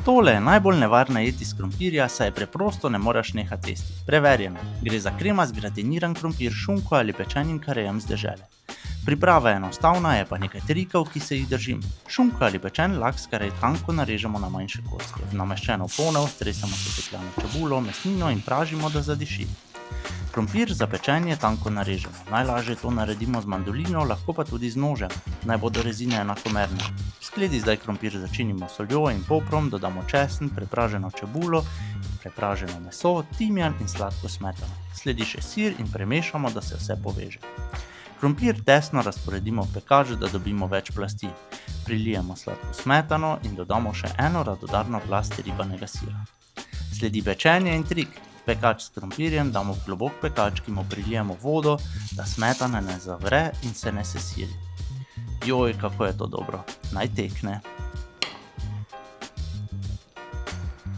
Tole je najbolj nevarna jed iz krompirja, saj preprosto ne moreš nehati jesti. Preverjeno, gre za kremast gratiniran krompir, šunko ali pečenim karejem z dežele. Priprava je enostavna, je pa nekaj trikov, ki se jih držim. Šunko ali pečen laks karej tanko narežemo na manjše kocke. V nameščeno ponev stresemo sesekljano čebulo, mesnino in pražimo, da zadiši. Krompir za pečenje tanko narežemo. Najlažje to naredimo z mandolino, lahko pa tudi z nožem. Naj bodo rezine enakomerne. V skledi zdaj krompir začinimo s soljo in poprom, dodamo česen, prepraženo čebulo, prepraženo meso, timijan in sladko smetano. Sledi še sir in premešamo, da se vse poveže. Krompir tesno razporedimo v pekač, da dobimo več plasti. Prilijemo sladko smetano in dodamo še eno radodarno plast ribanega sira. Sledi pečenje in trik. Pekač s krompirjem damo v globok pekač, ki mu prilijemo vodo, da smetana ne zavre in se ne sesiri. Joj, kako je to dobro. Naj tekne.